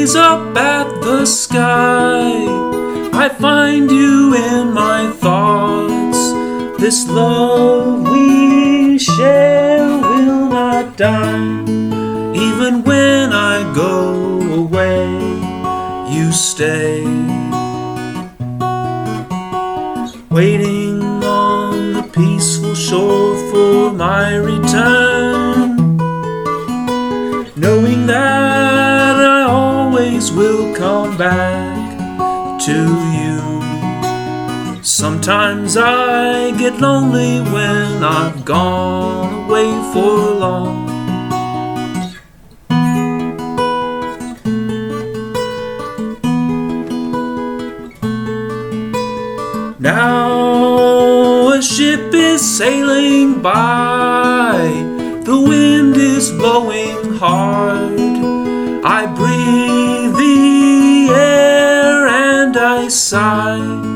gaze up at the sky, I find you in my thoughts. This love we share will not die. Even when I go away, you stay. Waiting on the peaceful shore for my return, knowing that I always will come back to you. Sometimes I get lonely when I've gone away for long. Now a ship is sailing by, the wind is blowing hard. I breathe the air and I sigh.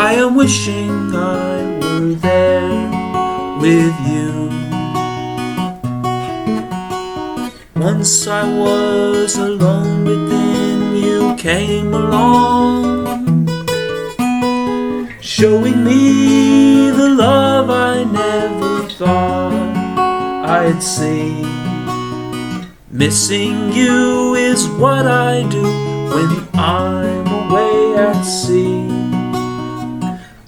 I am wishing I were there with you. Once I was alone, but then you came along, showing me the love I never thought I'd see. Missing you is what I do when I'm away at sea.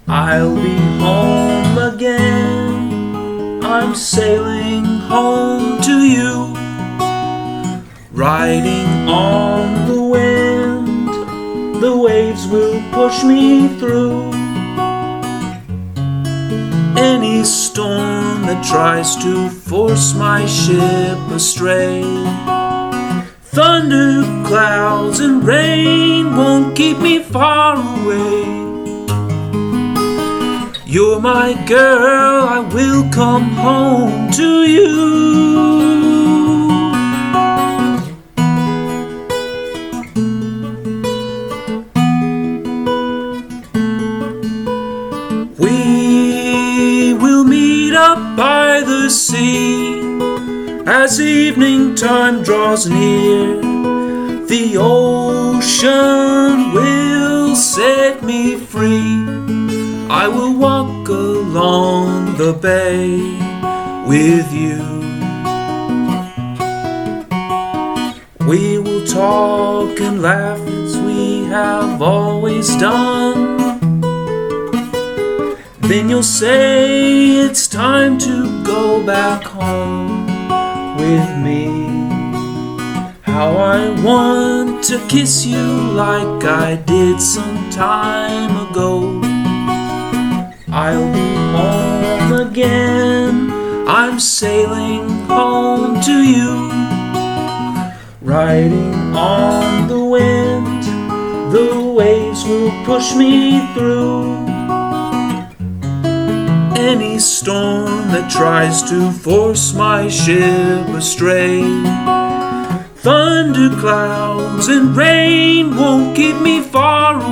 I'll be home again, I'm sailing home to you. Riding on the wind, the waves will push me through. Any storm that tries to force my ship astray. Thunder, clouds, and rain won't keep me far away. You're my girl, I will come home to you. We will meet up by the sea as evening time draws near. The ocean will set me free. I will walk along the bay with you. We will talk and laugh as we have always done. Then you'll say it's time to go back home with me. How I want to kiss you like I did some time ago. I'll be home again, I'm sailing home to you. Riding on the wind, the waves will push me through. Any storm that tries to force my ship astray. Thunder, clouds, and rain won't keep me far